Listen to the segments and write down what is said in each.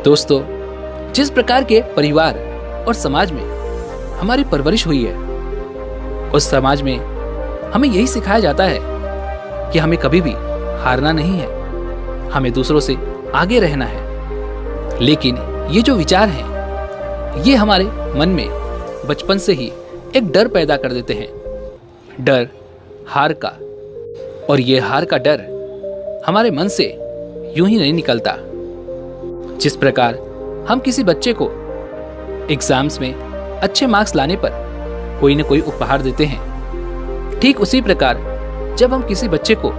दोस्तों, जिस प्रकार के परिवार और समाज में हमारी परवरिश हुई है, उस समाज में हमें यही सिखाया जाता है कि हमें कभी भी हारना नहीं है, हमें दूसरों से आगे रहना है। लेकिन ये जो विचार हैं, ये हमारे मन में बचपन से ही एक डर पैदा कर देते हैं, डर हार का। और ये हार का डर हमारे मन से यूं ही नहीं निकलता। जिस प्रकार हम किसी बच्चे को एग्जाम्स में अच्छे मार्क्स लाने पर कोई न कोई उपहार देते हैं, ठीक उसी प्रकार जब हम किसी बच्चे को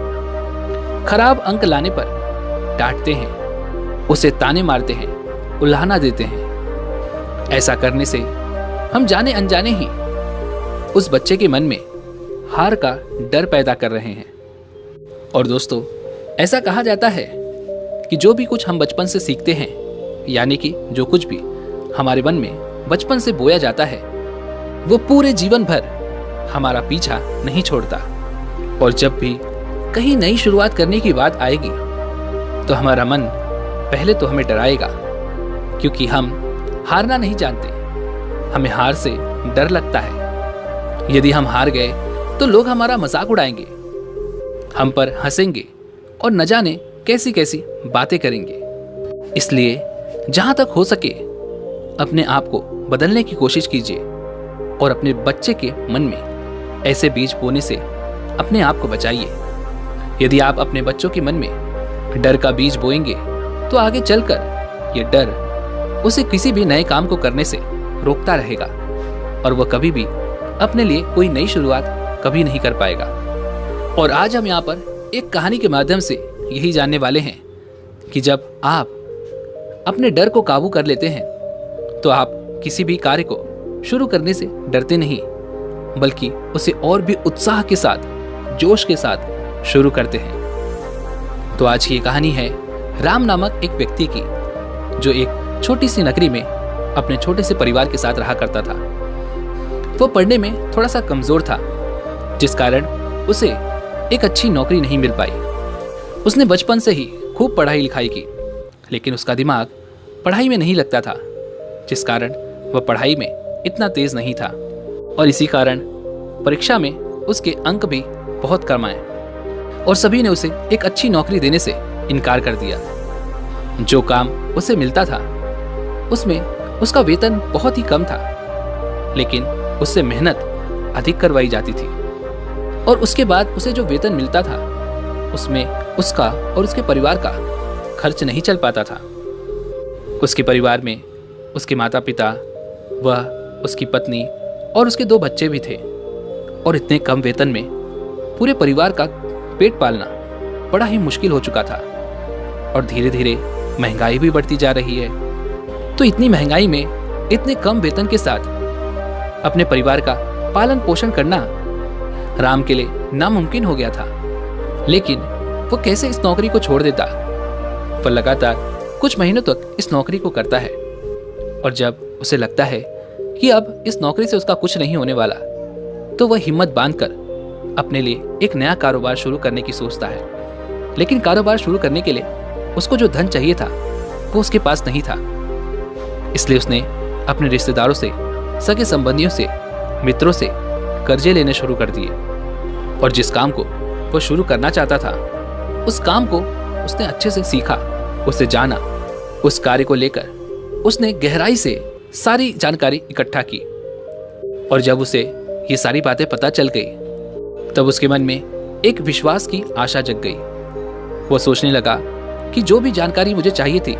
खराब अंक लाने पर डांटते हैं, उसे ताने मारते हैं, उल्हाना देते हैं, ऐसा करने से हम जाने अनजाने ही उस बच्चे के मन में हार का डर पैदा कर रहे हैं। और दोस्तों, ऐसा कहा जाता है कि जो भी कुछ हम बचपन से सीखते हैं, यानी कि जो कुछ भी हमारे मन में बचपन से बोया जाता है, वो पूरे जीवन भर हमारा पीछा नहीं छोड़ता। और जब भी कहीं नई शुरुआत करने की बात आएगी तो हमारा मन पहले तो हमें डराएगा, क्योंकि हम हारना नहीं जानते, हमें हार से डर लगता है। यदि हम हार गए तो लोग हमारा मजाक उड़ाएंगे, हम पर हंसेंगे और न जाने कैसी कैसी बातें करेंगे। इसलिए जहां तक हो सके अपने आप को बदलने की कोशिश कीजिए और अपने बच्चे के मन में ऐसे बीज बोने से अपने आप को बचाइए। यदि आप अपने बच्चों के मन में डर का बीज बोएंगे तो आगे चलकर ये डर उसे किसी भी नए काम को करने से रोकता रहेगा और वह कभी भी अपने लिए कोई नई शुरुआत कभी नहीं कर पाएगा। और आज हम यहाँ पर एक कहानी के माध्यम से यही जानने वाले हैं कि जब आप अपने डर को काबू कर लेते हैं तो आप किसी भी कार्य को शुरू करने से डरते नहीं, बल्कि उसे और भी उत्साह के साथ, जोश के साथ शुरू करते हैं। तो आज की ये कहानी है राम नामक एक व्यक्ति की, जो एक छोटी सी नगरी में अपने छोटे से परिवार के साथ रहा करता था। वो पढ़ने में थोड़ा सा कमजोर था, जिस कारण उसे एक अच्छी नौकरी नहीं मिल पाई। उसने बचपन से ही खूब पढ़ाई लिखाई की, लेकिन उसका दिमाग पढ़ाई में नहीं लगता था, जिस कारण वह पढ़ाई में इतना तेज नहीं था। और इसी कारण परीक्षा में उसके अंक भी बहुत कम आए और सभी ने उसे एक अच्छी नौकरी देने से इनकार कर दिया। जो काम उसे मिलता था उसमें उसका वेतन बहुत ही कम था, लेकिन उससे मेहनत अधिक करवाई जाती थी। और उसके बाद उसे जो वेतन मिलता था उसमें उसका और उसके परिवार का खर्च नहीं चल पाता था। उसके परिवार में उसके माता पिता, वह, उसकी पत्नी और उसके 2 बच्चे भी थे। और इतने कम वेतन में पूरे परिवार का पेट पालना बड़ा ही मुश्किल हो चुका था। और धीरे धीरे महंगाई भी बढ़ती जा रही है। तो इतनी महंगाई में इतने कम वेतन के साथ अपने परिवार का पालन पोषण करना राम के लिए नामुमकिन हो गया था। लेकिन वो कैसे इस नौकरी को छोड़ देता? वह लगातार कुछ महीनों तक इस नौकरी को करता है और जब उसे लगता है कि अब इस नौकरी से उसका कुछ नहीं होने वाला, तो वह हिम्मत बांधकर अपने लिए एक नया कारोबार शुरू करने की सोचता है। लेकिन कारोबार शुरू करने के लिए उसको जो धन चाहिए था वो उसके पास नहीं था। इसलिए उसने अपने रिश्तेदारों से, सगे संबंधियों से, मित्रों से कर्जे लेने शुरू कर दिए। और जिस काम को वो शुरू करना चाहता था, उस काम को उसने अच्छे से सीखा, उसे जाना। उस कार्य को लेकर उसने गहराई से सारी जानकारी इकट्ठा की। और जब उसे ये सारी बातें पता चल गई, तब उसके मन में एक विश्वास की आशा जग गई। वो सोचने लगा कि जो भी जानकारी मुझे चाहिए थी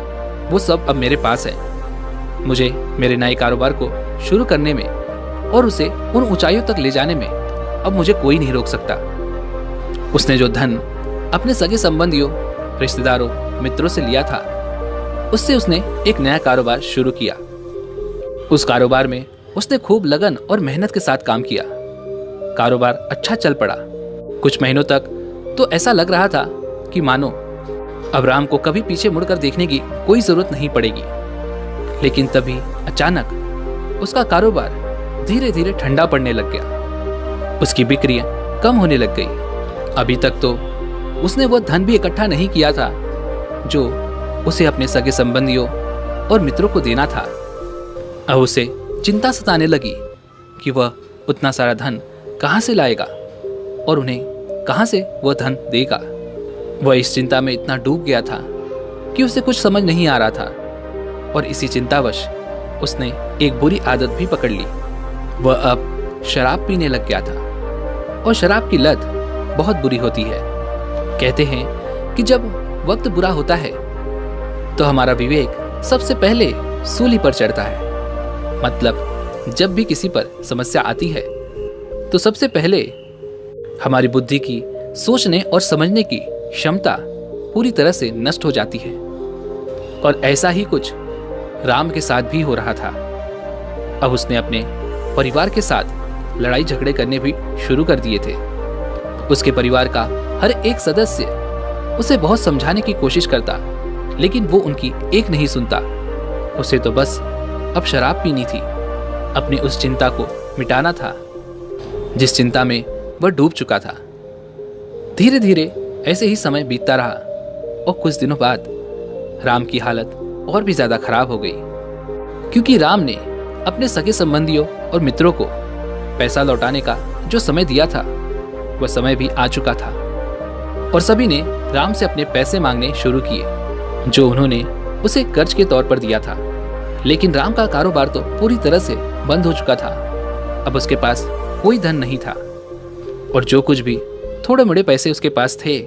वो सब अब मेरे पास है। मुझे मेरे नए कारोबार को शुरू करने में और उसे उन ऊंचाइयों तक ले जाने में अब मुझे कोई नहीं रोक सकता। उसने जो धन अपने सगे संबंधियों, रिश्तेदारों, मित्रों से लिया था, उससे उसने एक नया कारोबार शुरू किया। उस कारोबार में उसने खूब लगन और मेहनत के साथ काम किया। कारोबार अच्छा चल पड़ा। कुछ महीनों तक तो ऐसा लग रहा था कि मानो अब राम को कभी पीछे मुड़कर देखने की कोई जरूरत नहीं पड़ेगी। लेकिन तभी अचानक उसका कारोबार धीरे धीरे ठंडा पड़ने लग गया। उसकी बिक्री कम होने लग गई। अभी तक तो उसने वो धन भी इकट्ठा नहीं किया था जो उसे अपने सगे संबंधियों, और मित्रों को देना था। अब उसे चिंता सताने लगी कि वह उतना सारा धन कहाँ से लाएगा और उन्हें कहाँ से वह धन देगा। वह इस चिंता में इतना डूब गया था कि उसे कुछ समझ नहीं आ रहा था और इसी चिंतावश उसने एक बुरी आदत भी पकड़ ली। वह अब शराब पीने लग गया था और शराब की लत बहुत बुरी होती है। कहते हैं कि जब वक्त बुरा होता है तो हमारा विवेक सबसे पहले सूली पर चढ़ता है। मतलब जब भी किसी पर समस्या आती है तो सबसे पहले हमारी बुद्धि की सोचने और समझने की क्षमता पूरी तरह से नष्ट हो जाती है। और ऐसा ही कुछ राम के साथ भी हो रहा था। अब उसने अपने परिवार के साथ लड़ाई झगड़े करने भी शुरू कर दिए थे। उसके परिवार का हर एक सदस्य उसे बहुत समझाने की कोशिश करता, लेकिन वो उनकी एक नहीं सुनता। उसे तो बस अब शराब पीनी थी, अपनी उस चिंता को मिटाना था जिस चिंता में वह डूब चुका था। धीरे धीरे ऐसे ही समय बीतता रहा और कुछ दिनों बाद राम की हालत और भी ज्यादा खराब हो गई, क्योंकि राम ने अपने सगे संबंधियों और मित्रों को पैसा लौटाने का जो समय दिया था वह समय भी आ चुका था और सभी ने राम से अपने पैसे मांगने शुरू किए जो उन्होंने उसे कर्ज के तौर पर दिया था। लेकिन राम का कारोबार तो पूरी तरह से बंद हो चुका था। अब उसके पास कोई धन नहीं था और जो कुछ भी थोड़े मोड़े पैसे उसके पास थे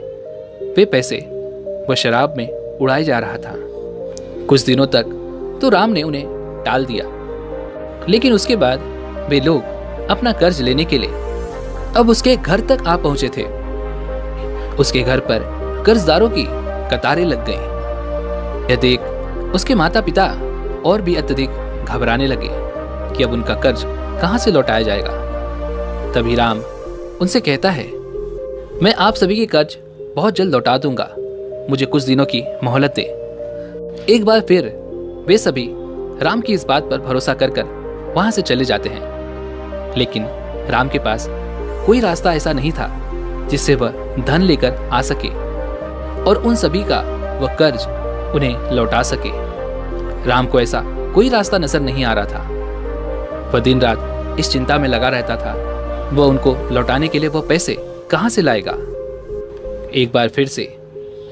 वे पैसे वह शराब में उड़ाए जा रहा था। कुछ दिनों तक तो राम ने उन्हें टाल दिया, लेकिन उसके बाद वे लोग अपना कर्ज लेने के लिए अब उसके घर तक आ पहुंचे थे। उसके घर पर कर्जदारों की कतारें लग गईं। यह देख उसके माता पिता और भी अत्यधिक घबराने लगे कि अब उनका कर्ज कहां से लौटाया जाएगा। तभी राम उनसे कहता है, मैं आप सभी के कर्ज बहुत जल्द लौटा दूंगा, मुझे कुछ दिनों की मोहलत दे। एक बार फिर वे सभी राम की इस बात पर भरोसा कर वहां से चले जाते हैं। लेकिन राम के पास कोई रास्ता ऐसा नहीं था जिससे वह धन लेकर आ सके और उन सभी का वह कर्ज उन्हें लौटा सके। राम को ऐसा कोई रास्ता नजर नहीं आ रहा था। वह दिन रात इस चिंता में लगा रहता था, वह उनको लौटाने के लिए वह पैसे कहां से लाएगा। एक बार फिर से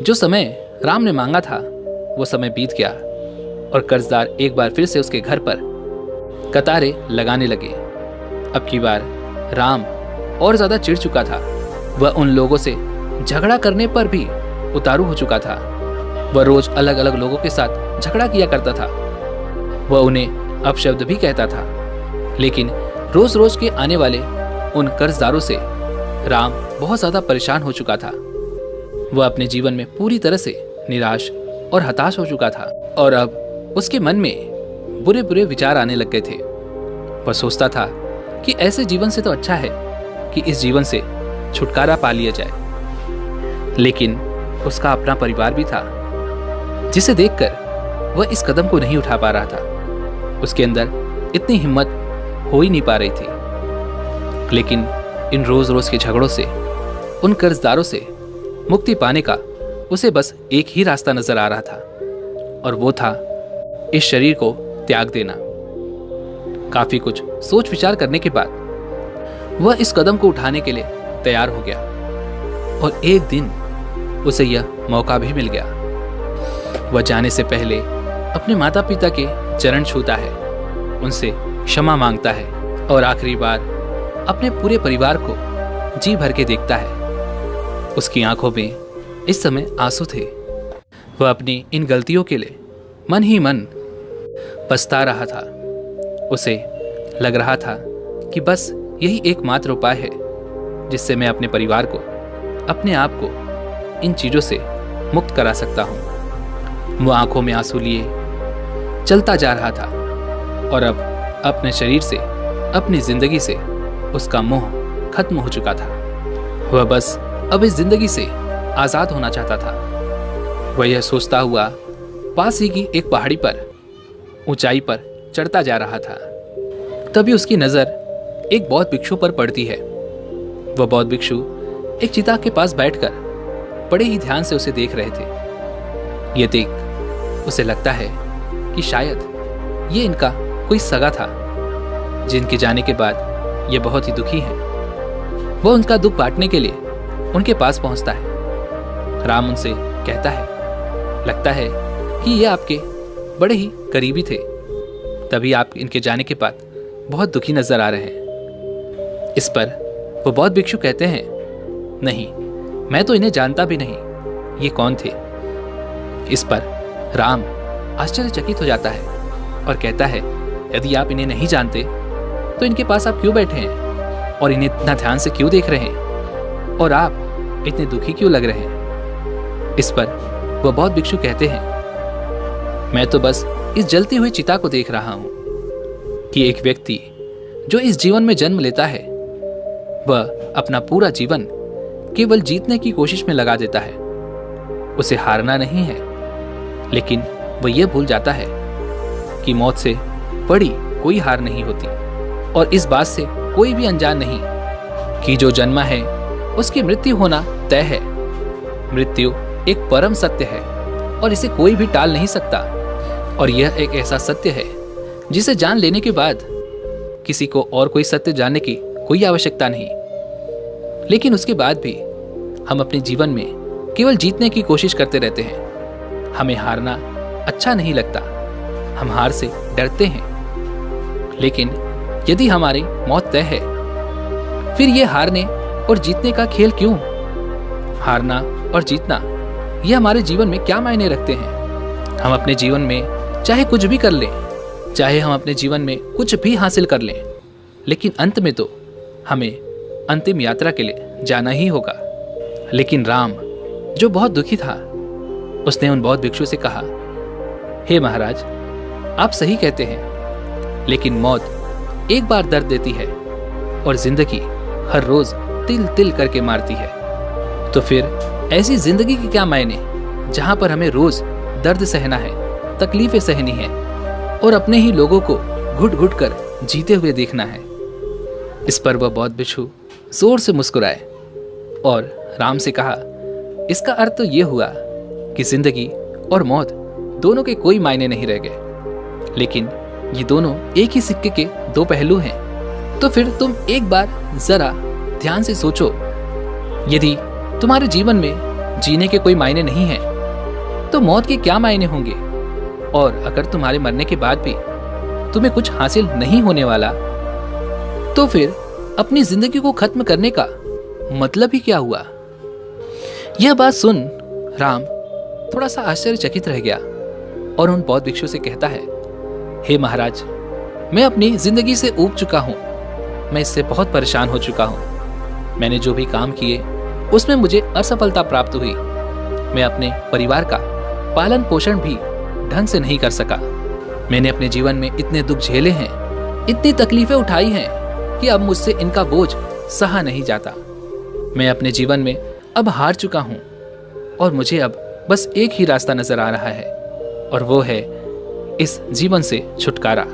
जो समय राम ने मांगा था वो समय बीत गया और कर्जदार एक बार फिर से उसके घर पर कतारें लगाने लगे। अब की बार राम और ज्यादा चिढ़ चुका था। वह उन लोगों से झगड़ा करने पर भी उतारू हो चुका था। वह रोज अलग अलग लोगों के साथ झगड़ा किया करता था। वह उन्हें अपशब्द भी कहता था। लेकिन रोज रोज के आने वाले उन कर्जदारों से राम बहुत ज्यादा परेशान हो चुका था। वह अपने जीवन में पूरी तरह से निराश और हताश हो चुका था और अब उसके मन में बुरे बुरे विचार आने लग गए थे। वह सोचता था कि ऐसे जीवन से तो अच्छा है कि इस जीवन से छुटकारा पा लिया जाए। लेकिन उसका अपना परिवार भी था जिसे देखकर वह इस कदम को नहीं उठा पा रहा था। उसके अंदर इतनी हिम्मत हो ही नहीं पा रही थी। लेकिन इन रोज रोज के झगड़ों से, उन कर्जदारों से मुक्ति पाने का उसे बस एक ही रास्ता नजर आ रहा था और वो था इस शरीर को त्याग देना। काफी कुछ सोच विचार करने के बाद वह इस कदम को उठाने के लिए तैयार हो गया और एक दिन उसे यह मौका भी मिल गया। वह जाने से पहले अपने माता पिता के चरण छूता है, उनसे क्षमा मांगता है और आखिरी बार अपने पूरे परिवार को जी भर के देखता है। उसकी आंखों में इस समय आंसू थे। वह अपनी इन गलतियों के लिए मन ही मन पछता रहा था। उसे लग रहा था कि बस यही एकमात्र उपाय है जिससे मैं अपने परिवार को, अपने आप को इन चीजों से मुक्त करा सकता हूं। वह आंखों में आंसू लिए चलता जा रहा था और अब अपने शरीर से, अपनी जिंदगी से उसका मोह खत्म हो चुका था। वह बस अब इस जिंदगी से आजाद होना चाहता था। वह यह सोचता हुआ पास ही की एक पहाड़ी पर ऊंचाई पर चढ़ता जा रहा था। तभी उसकी नजर एक बौद्ध भिक्षु पर पड़ती है। वह बौद्ध भिक्षु एक चिता के पास बैठकर बड़े ही ध्यान से उसे देख रहे थे। यह देख उसे लगता है कि शायद ये इनका कोई सगा था, जिनके जाने के बाद ये बहुत ही दुखी हैं। वो उनका दुख बांटने के लिए उनके पास पहुंचता है। राम उनसे कहता है, लगता है कि ये आपके बड़े ही करीबी थे, तभी आप इनके जाने के बाद बहुत दुखी नजर आ रहे हैं। इस पर वो बौद्ध भिक्षु कहते हैं, नहीं, मैं तो इन्हें जानता भी नहीं, ये कौन थे। इस पर राम आश्चर्यचकित हो जाता है और कहता है, यदि आप इन्हें नहीं जानते तो इनके पास आप क्यों बैठे हैं और इन्हें इतना ध्यान से क्यों देख रहे हैं, और आप इतने दुखी क्यों लग रहे हैं। इस पर वह बौद्ध भिक्षु कहते हैं, मैं तो बस इस जलती हुई चिता को देख रहा हूं कि एक व्यक्ति जो इस जीवन में जन्म लेता है वह अपना पूरा जीवन केवल जीतने की कोशिश में लगा देता है। उसे हारना नहीं है, लेकिन वह यह भूल जाता है कि मौत से बड़ी कोई हार नहीं होती, और इस बात से कोई भी अनजान नहीं कि जो जन्मा है उसकी मृत्यु होना तय है। मृत्यु एक परम सत्य है और इसे कोई भी टाल नहीं सकता, और यह एक ऐसा सत्य है जिसे जान लेने के बाद किसी को और कोई सत्य जानने की कोई आवश्यकता नहीं। लेकिन उसके बाद भी हम अपने जीवन में केवल जीतने की कोशिश करते रहते हैं। हमें हारना अच्छा नहीं लगता, हम हार से डरते हैं। लेकिन यदि हमारी मौत तय है, फिर ये हारने और जीतने का खेल क्यों? हारना और जीतना ये हमारे जीवन में क्या मायने रखते हैं? हम अपने जीवन में चाहे कुछ भी कर लें, चाहे हम अपने जीवन में कुछ भी हासिल कर लें, लेकिन अंत में तो हमें अंतिम यात्रा के लिए जाना ही होगा। लेकिन राम, जो बहुत दुखी था, उसने उन बौद्ध भिक्षु से कहा, हे महाराज, आप सही कहते हैं, लेकिन मौत एक बार दर्द देती है और जिंदगी हर रोज तिल तिल करके मारती है। तो फिर ऐसी जिंदगी के क्या मायने जहां पर हमें रोज दर्द सहना है, तकलीफें सहनी है और अपने ही लोगों को घुट घुट कर जीते हुए देखना है। इस पर वह बौद्ध भिक्षु जोर से मुस्कुराए और राम से कहा, इसका अर्थ तो ये हुआ कि जिंदगी और मौत दोनों के कोई मायने नहीं रह गए, लेकिन ये दोनों एक ही सिक्के के दो पहलू हैं। तो फिर तुम एक बार जरा ध्यान से सोचो, यदि तुम्हारे जीवन में जीने के कोई मायने नहीं हैं, तो मौत के क्या मायने होंगे? और अगर तुम्हारे मरने के बाद भी तुम्हें कुछ हासिल नहीं होने वाला, तो फिर अपनी जिंदगी को खत्म करने का मतलब ही क्या हुआ? यह बात सुन राम थोड़ा सा आश्चर्यचकित रह गया और उन बौद्ध भिक्षु से कहता है, हे महाराज, मैं अपनी जिंदगी से ऊब चुका हूं, मैं इससे बहुत परेशान हो चुका हूं। मैंने जो भी काम किए उसमें मुझे असफलता प्राप्त हुई। मैं अपने परिवार का पालन पोषण भी ढंग से नहीं कर सका। मैंने अपने जीवन में इतने दुख झेले हैं, इतनी तकलीफें उठाई हैं कि अब मुझसे इनका बोझ सहा नहीं जाता। मैं अपने जीवन में अब हार चुका हूं और मुझे अब बस एक ही रास्ता नजर आ रहा है, और वो है इस जीवन से छुटकारा।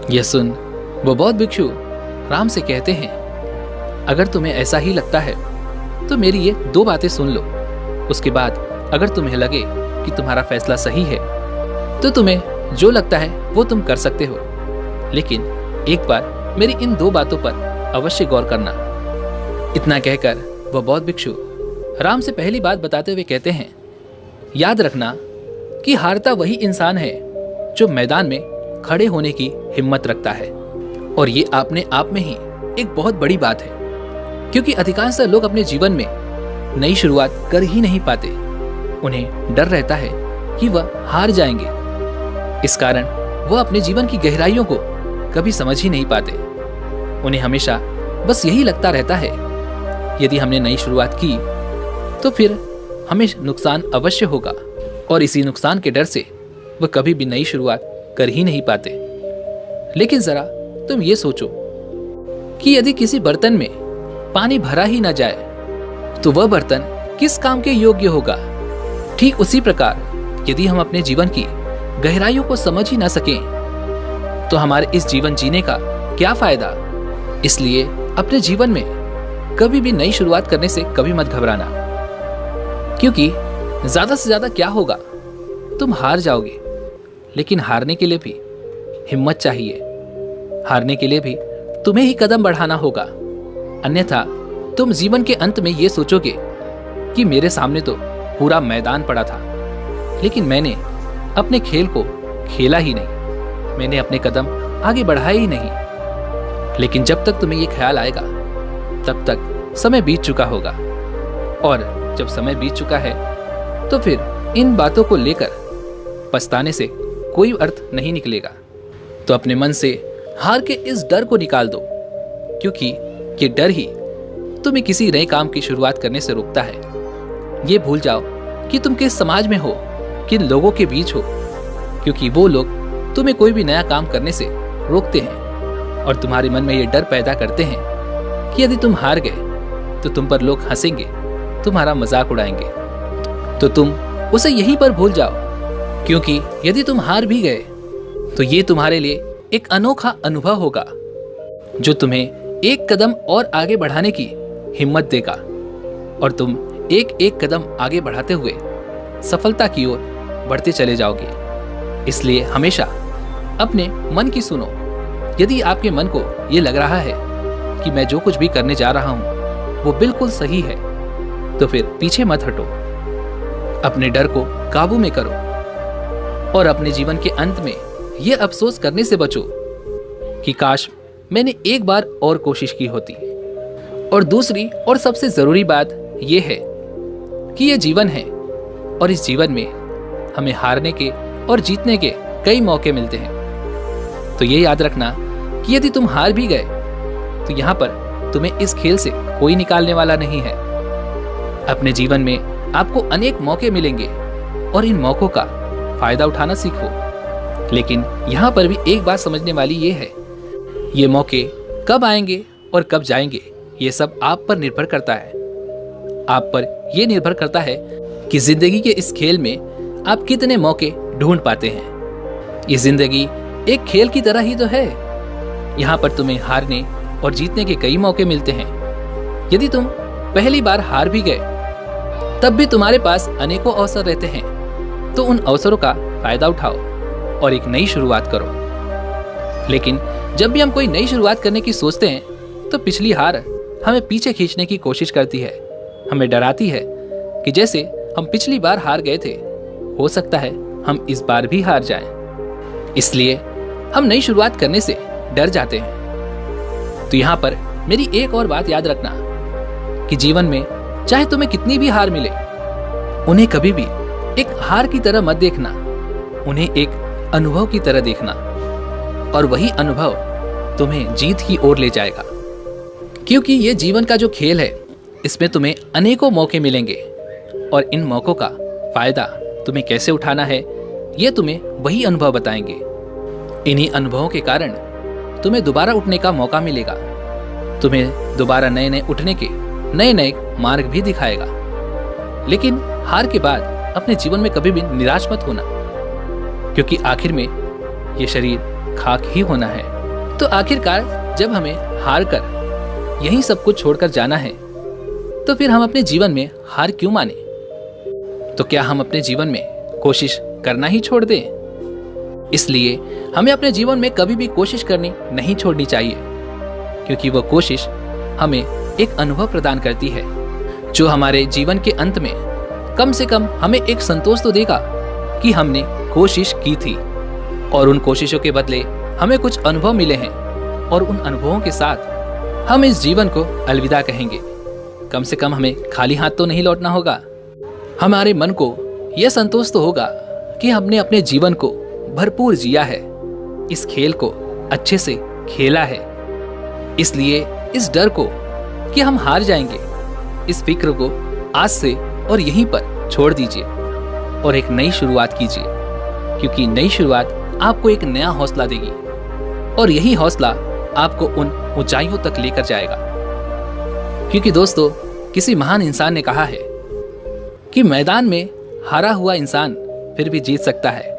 यह सुन वो बौद्ध भिक्षु राम से कहते हैं, अगर तुम्हें ऐसा ही लगता है तो मेरी ये दो बातें सुन लो। उसके बाद अगर तुम्हें लगे कि तुम्हारा फैसला सही है तो तुम्हें जो लगता है वो तुम कर सकते हो, लेकिन एक बार मेरी इन दो बातों पर अवश्य गौर करना। इतना कहकर वह बौद्ध भिक्षु राम से पहली बात बताते हुए कहते हैं, याद रखना कि हारता वही इंसान है जो मैदान में खड़े होने की हिम्मत रखता है। और ये अपने आप में ही एक बहुत बड़ी बात है, क्योंकि अधिकांश लोग अपने जीवन में नई शुरुआत कर ही नहीं पाते। उन्हें डर रहता है कि वह हार जाएंगे, इस कारण वह अपने जीवन की गहराइयों को कभी समझ ही नहीं पाते। उन्हें हमेशा बस यही लगता रहता है, यदि हमने नई शुरुआत की तो फिर हमें नुकसान अवश्य होगा, और इसी नुकसान के डर से वह कभी भी नई शुरुआत कर ही नहीं पाते। लेकिन जरा तुम ये सोचो कि यदि किसी बर्तन में पानी भरा ही ना जाए तो वह बर्तन किस काम के योग्य होगा। ठीक उसी प्रकार यदि हम अपने जीवन की गहराइयों को समझ ही ना सकें तो हमारे इस जीवन जीने का क्या फायदा। इसलिए अपने जीवन में कभी भी नई शुरुआत करने से कभी मत घबराना, क्योंकि ज्यादा से ज्यादा क्या होगा, तुम हार जाओगे, लेकिन हारने के लिए भी हिम्मत चाहिए। हारने के लिए भी तुम्हें ही कदम बढ़ाना होगा, अन्यथा तुम जीवन के अंत में ये सोचोगे कि मेरे सामने तो पूरा मैदान पड़ा था, लेकिन मैंने अपने खेल को खेला ही नहीं, मैंने अपने कदम आगे बढ़ाए ही नहीं। लेकिन जब तक तुम्हें ये ख्याल आएगा तब तक समय बीत चुका होगा, और जब समय बीत चुका है तो फिर इन बातों को लेकर पछताने से कोई अर्थ नहीं निकलेगा। तो अपने मन से हार के इस डर को निकाल दो, क्योंकि ये डर ही तुम्हें किसी नए काम की शुरुआत करने से रोकता है। ये भूल जाओ कि तुम किस समाज में हो, किन लोगों के बीच हो, क्योंकि वो लोग तुम्हें कोई भी नया काम करने से रोकते हैं और तुम्हारे मन में ये डर पैदा करते हैं कि यदि तुम हार गए तो तुम पर लोग हंसेंगे, तुम्हारा मजाक उड़ाएंगे। तो तुम उसे यहीं पर भूल जाओ, क्योंकि यदि तुम हार भी गए तो ये तुम्हारे लिए एक अनोखा अनुभव होगा जो तुम्हें एक कदम और आगे बढ़ाने की हिम्मत देगा, और तुम एक एक कदम आगे बढ़ाते हुए सफलता की ओर बढ़ते चले जाओगे। इसलिए हमेशा अपने मन की सुनो। यदि आपके मन को ये लग रहा है कि मैं जो कुछ भी करने जा रहा हूं वो बिल्कुल सही है, तो फिर पीछे मत हटो, अपने डर को काबू में करो और अपने जीवन के अंत में ये अफसोस करने से बचो कि काश मैंने एक बार और कोशिश की होती। और दूसरी और सबसे जरूरी बात यह है कि ये जीवन है, और इस जीवन में हमें हारने के और जीतने के कई मौके मिलते हैं। तो ये याद रखना कि यदि तुम हार भी गए तो यहाँ पर तुम्हें इस खेल से कोई निकालने वाला नहीं है। अपने जीवन में आपको अनेक मौके मिलेंगे और इन मौकों का फायदा उठाना सीखो। लेकिन यहाँ पर भी एक बात समझने वाली ये है, ये मौके कब आएंगे और कब जाएंगे ये सब आप पर निर्भर करता है। आप पर यह निर्भर करता है कि जिंदगी के इस खेल में आप कितने मौके ढूंढ पाते हैं। ये जिंदगी एक खेल की तरह ही तो है। यहाँ पर तुम्हें हारने और जीतने के कई मौके मिलते हैं। यदि तुम पहली बार हार भी गए तब भी तुम्हारे पास अनेकों अवसर रहते हैं, तो उन अवसरों का फायदा उठाओ और एक नई शुरुआत करो। लेकिन जब भी हम कोई नई शुरुआत करने की सोचते हैं तो पिछली हार हमें पीछे खींचने की कोशिश करती है, हमें डराती है कि जैसे हम पिछली बार हार गए थे, हो सकता है हम इस बार भी हार जाएं। इसलिए हम नई शुरुआत करने से डर जाते हैं। तो यहाँ पर मेरी एक और बात याद रखना कि जीवन में चाहे तुम्हें कितनी भी हार मिले, उन्हें कभी भी एक हार की तरह मत देखना, उन्हें एक अनुभव की तरह देखना, और वही अनुभव तुम्हें जीत की ओर ले जाएगा। क्योंकि ये जीवन का जो खेल है, इसमें तुम्हें अनेकों मौके मिलेंगे और इन मौकों का फायदा तुम्हें कैसे उठाना है ये तुम्हें वही अनुभव बताएंगे। इन्हीं अनुभवों के कारण तुम्हें दोबारा उठने का मौका मिलेगा, तुम्हें दोबारा नए नए उठने के नए नए मार्ग भी दिखाएगा। लेकिन हार के बाद अपने जीवन में कभी भी निराश मत होना, क्योंकि आखिर में ये शरीर खाक ही होना है। तो आखिरकार जब हमें हार कर यही सब कुछ छोड़कर जाना है, तो फिर हम अपने जीवन में हार क्यों माने? तो क्या हम अपने जीवन में कोशिश करना ही छोड़ दें? इसलिए हमें अपने जीवन में कभी भी कोशिश करनी नहीं छोड़नी चाहिए, क्योंकि वह कोशिश हमें एक अनुभव प्रदान करती है जो हमारे जीवन के अंत में कम से कम हमें एक संतोष तो देगा कि हमने कोशिश की थी, और उन कोशिशों के बदले हमें कुछ अनुभव मिले हैं, और उन अनुभवों के साथ हम इस जीवन को अलविदा कहेंगे। कम से कम हमें खाली हाथ तो नहीं लौटना होगा। हमारे मन को यह संतोष तो होगा कि हमने अपने जीवन को भरपूर जिया है, इस खेल को अच्छे से खेला है। इसलिए इस डर को कि हम हार जाएंगे, इस फिक्र को आज से और यहीं पर छोड़ दीजिए और एक नई शुरुआत कीजिए, क्योंकि नई शुरुआत आपको एक नया हौसला देगी, और यही हौसला आपको उन ऊंचाइयों तक लेकर जाएगा। क्योंकि दोस्तों, किसी महान इंसान ने कहा है कि मैदान में हारा हुआ इंसान फिर भी जीत सकता है,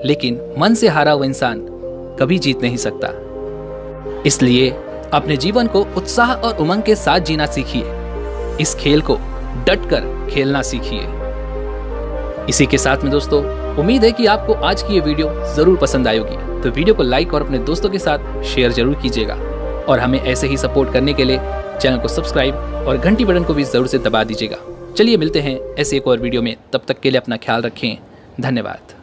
लेकिन मन से हारा हुआ इंसान कभी जीत नहीं सकता। इसलिए अपने जीवन को उत्साह और उमंग के साथ जीना सीखिए, इस खेल को डट कर खेलना सीखिए। इसी के साथ में दोस्तों, उम्मीद है कि आपको आज की ये वीडियो जरूर पसंद आई होगी, तो वीडियो को लाइक और अपने दोस्तों के साथ शेयर जरूर कीजिएगा और हमें ऐसे ही सपोर्ट करने के लिए चैनल को सब्सक्राइब और घंटी बटन को भी जरूर से दबा दीजिएगा। चलिए मिलते हैं ऐसे एक और वीडियो में, तब तक के लिए अपना ख्याल रखें। धन्यवाद।